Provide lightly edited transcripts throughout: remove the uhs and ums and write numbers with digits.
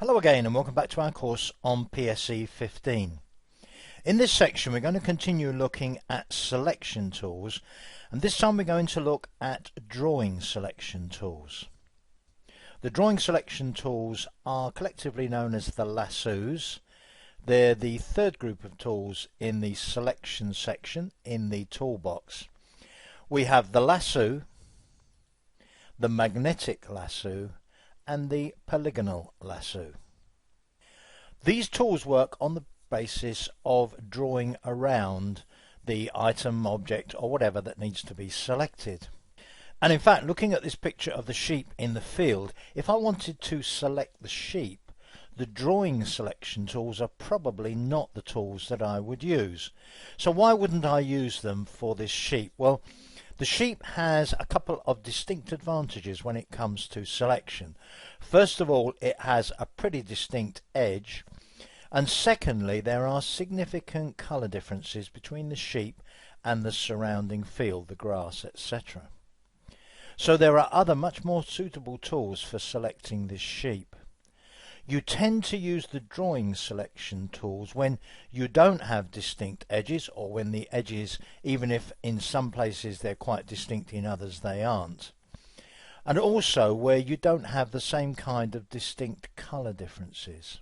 Hello again and welcome back to our course on PSE 15. In this section we're going to continue looking at selection tools, and this time we're going to look at drawing selection tools. The drawing selection tools are collectively known as the lassos. They're the third group of tools in the selection section in the toolbox. We have the lasso, the magnetic lasso, and the polygonal lasso. These tools work on the basis of drawing around the item, object, or whatever that needs to be selected. And in fact, looking at this picture of the sheep in the field, if I wanted to select the sheep, the drawing selection tools are probably not the tools that I would use. So why wouldn't I use them for this sheep? Well, the sheep has a couple of distinct advantages when it comes to selection. First of all, it has a pretty distinct edge, and secondly, there are significant colour differences between the sheep and the surrounding field, the grass, etc. So there are other much more suitable tools for selecting this sheep. You tend to use the drawing selection tools when you don't have distinct edges, or when the edges, even if in some places they're quite distinct, in others they aren't. And also where you don't have the same kind of distinct colour differences.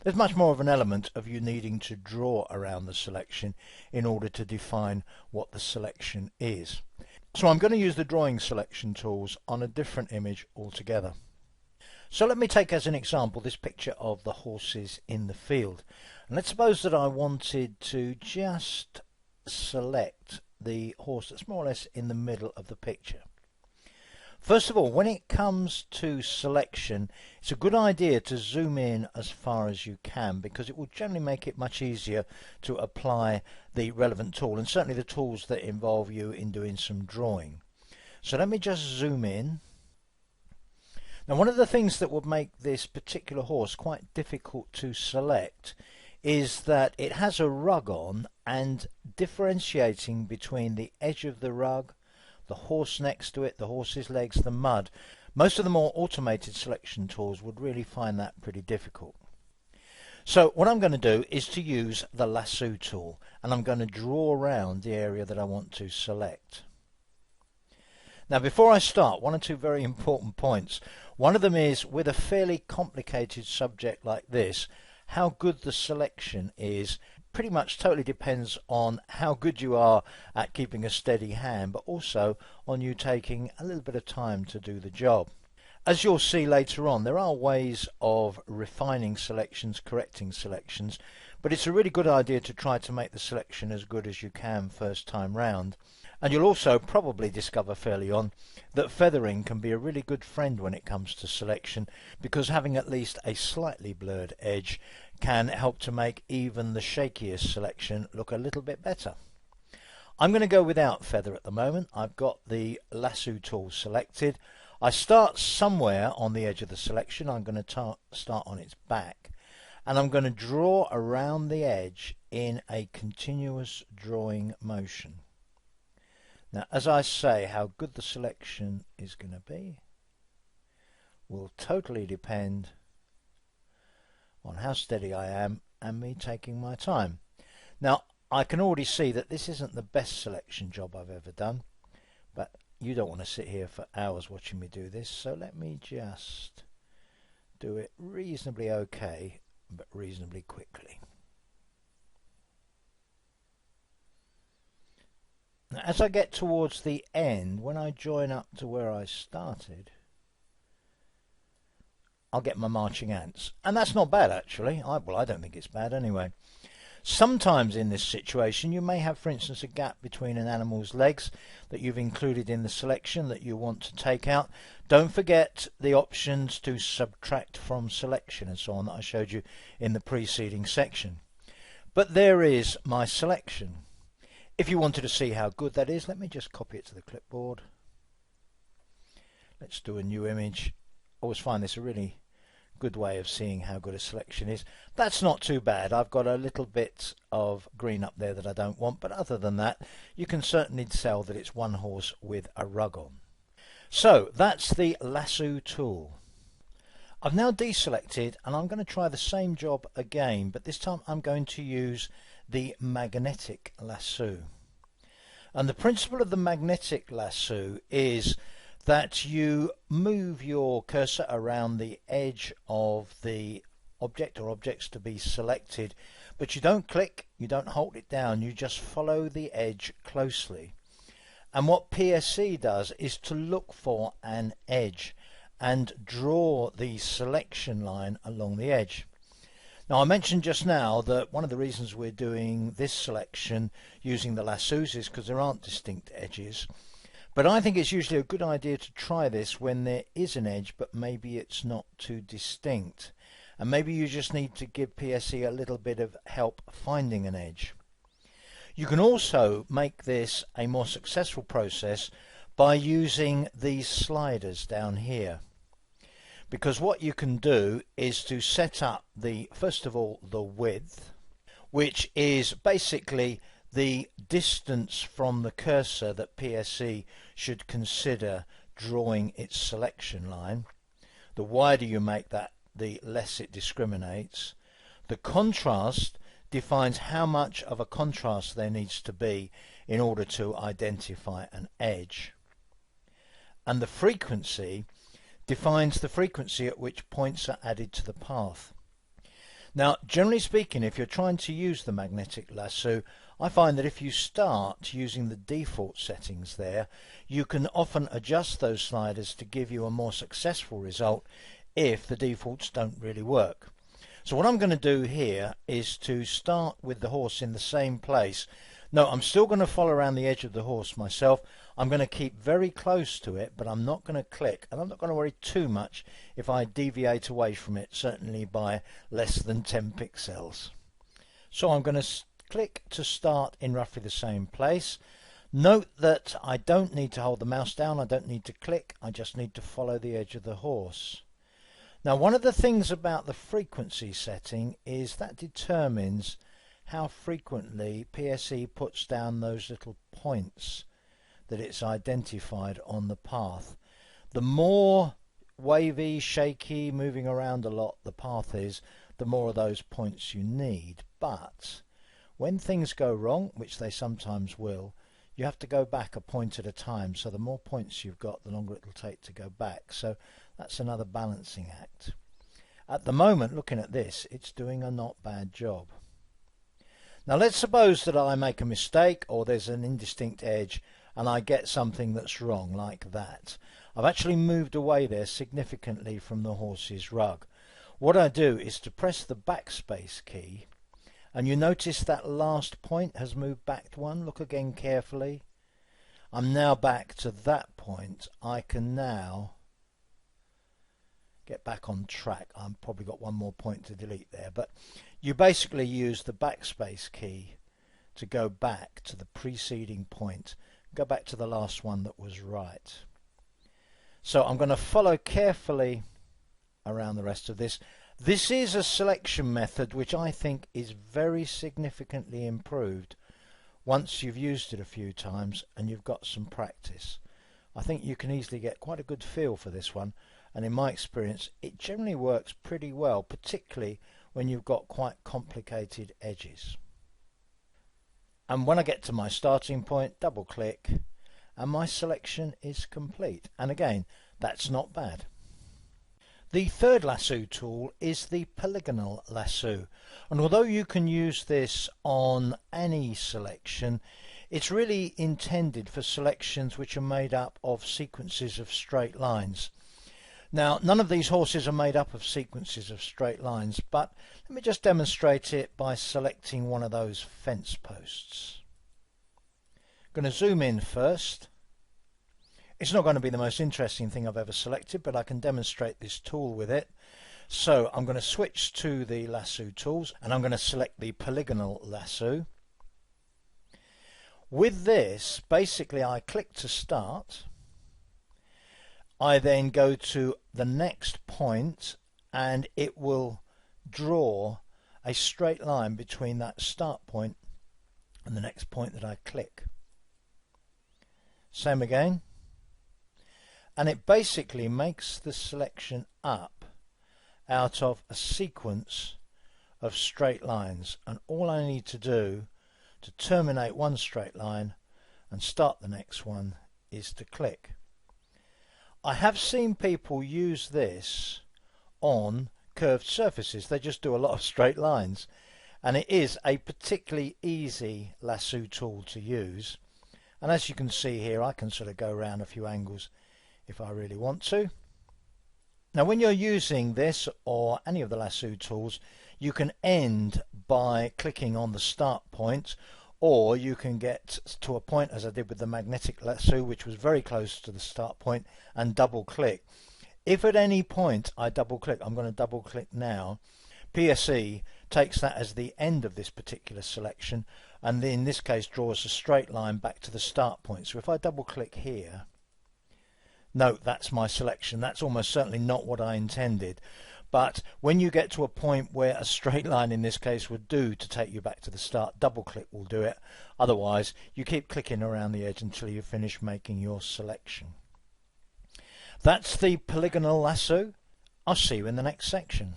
There's much more of an element of you needing to draw around the selection in order to define what the selection is. So I'm going to use the drawing selection tools on a different image altogether. So let me take as an example this picture of the horses in the field. And let's suppose that I wanted to just select the horse that's more or less in the middle of the picture. First of all, when it comes to selection, it's a good idea to zoom in as far as you can, because it will generally make it much easier to apply the relevant tool, and certainly the tools that involve you in doing some drawing. So let me just zoom in. Now, one of the things that would make this particular horse quite difficult to select is that it has a rug on, and differentiating between the edge of the rug, the horse next to it, the horse's legs, the mud, most of the more automated selection tools would really find that pretty difficult. So what I'm going to do is to use the lasso tool, and I'm going to draw around the area that I want to select. Now, before I start, one or two very important points. One of them is, with a fairly complicated subject like this, how good the selection is pretty much totally depends on how good you are at keeping a steady hand, but also on you taking a little bit of time to do the job. As you'll see later on, there are ways of refining selections, correcting selections, but it's a really good idea to try to make the selection as good as you can first time round. And you'll also probably discover fairly on that feathering can be a really good friend when it comes to selection, because having at least a slightly blurred edge can help to make even the shakiest selection look a little bit better. I'm going to go without feather at the moment. I've got the lasso tool selected. I start somewhere on the edge of the selection. I'm going to start on its back, and I'm going to draw around the edge in a continuous drawing motion. Now, as I say, how good the selection is going to be will totally depend on how steady I am and me taking my time. Now, I can already see that this isn't the best selection job I've ever done, but you don't want to sit here for hours watching me do this, so let me just do it reasonably okay, but reasonably quickly. Now, as I get towards the end, when I join up to where I started, I'll get my marching ants. And that's not bad, actually. Well, I don't think it's bad anyway. Sometimes in this situation you may have, for instance, a gap between an animal's legs that you've included in the selection that you want to take out. Don't forget the options to subtract from selection and so on that I showed you in the preceding section. But there is my selection. If you wanted to see how good that is, let me just copy it to the clipboard. Let's do a new image. Always find this a really good way of seeing how good a selection is. That's not too bad. I've got a little bit of green up there that I don't want, but other than that, you can certainly tell that it's one horse with a rug on. So that's the lasso tool. I've now deselected and I'm going to try the same job again, but this time I'm going to use the magnetic lasso. And the principle of the magnetic lasso is that you move your cursor around the edge of the object or objects to be selected, but you don't click, you don't hold it down, you just follow the edge closely. And what PSE does is to look for an edge and draw the selection line along the edge. Now, I mentioned just now that one of the reasons we're doing this selection using the lassos is because there aren't distinct edges. But I think it's usually a good idea to try this when there is an edge, but maybe it's not too distinct. And maybe you just need to give PSE a little bit of help finding an edge. You can also make this a more successful process by using these sliders down here. Because what you can do is to set up first of all, the width, which is basically the distance from the cursor that PSE should consider drawing its selection line. The wider you make that, the less it discriminates. The contrast defines how much of a contrast there needs to be in order to identify an edge. And the frequency defines the frequency at which points are added to the path. Now, generally speaking, if you're trying to use the magnetic lasso, I find that if you start using the default settings there, you can often adjust those sliders to give you a more successful result if the defaults don't really work. So what I'm going to do here is to start with the horse in the same place. No, I'm still going to follow around the edge of the horse myself. I'm going to keep very close to it, but I'm not going to click, and I'm not going to worry too much if I deviate away from it, certainly by less than 10 pixels. So I'm going to click to start in roughly the same place. Note that I don't need to hold the mouse down, I don't need to click, I just need to follow the edge of the horse. Now, one of the things about the frequency setting is that determines how frequently PSE puts down those little points that it's identified on the path. The more wavy, shaky, moving around a lot the path is, the more of those points you need. But when things go wrong, which they sometimes will, you have to go back a point at a time. So the more points you've got, the longer it'll take to go back. So that's another balancing act. At the moment, looking at this, it's doing a not bad job. Now let's suppose that I make a mistake or there's an indistinct edge and I get something that's wrong, like that. I've actually moved away there significantly from the horse's rug. What I do is to press the backspace key, and you notice that last point has moved back one. Look again carefully. I'm now back to that point. I can now get back on track. I've probably got one more point to delete there, but you basically use the backspace key to go back to the preceding point, go back to the last one that was right. So I'm going to follow carefully around the rest of this. This is a selection method which I think is very significantly improved once you've used it a few times and you've got some practice. I think you can easily get quite a good feel for this one, and in my experience it generally works pretty well, particularly when you've got quite complicated edges. And when I get to my starting point, double click and my selection is complete. And again, that's not bad. The third lasso tool is the polygonal lasso, and although you can use this on any selection, it's really intended for selections which are made up of sequences of straight lines. Now, none of these horses are made up of sequences of straight lines, but let me just demonstrate it by selecting one of those fence posts. I'm going to zoom in first. It's not going to be the most interesting thing I've ever selected, but I can demonstrate this tool with it. So I'm going to switch to the lasso tools and I'm going to select the polygonal lasso. With this, basically I click to start. I then go to the next point and it will draw a straight line between that start point and the next point that I click. Same again. And it basically makes the selection up out of a sequence of straight lines, and all I need to do to terminate one straight line and start the next one is to click. I have seen people use this on curved surfaces. They just do a lot of straight lines, and it is a particularly easy lasso tool to use. And as you can see here, I can sort of go around a few angles if I really want to. Now when you're using this or any of the lasso tools, you can end by clicking on the start point, or you can get to a point, as I did with the magnetic lasso, which was very close to the start point, and double click. If at any point I double click, I'm going to double click now, PSE takes that as the end of this particular selection, and in this case draws a straight line back to the start point. So if I double click here, note that's my selection. That's almost certainly not what I intended. But when you get to a point where a straight line in this case would do to take you back to the start, double click will do it. Otherwise, you keep clicking around the edge until you finish making your selection. That's the polygonal lasso. I'll see you in the next section.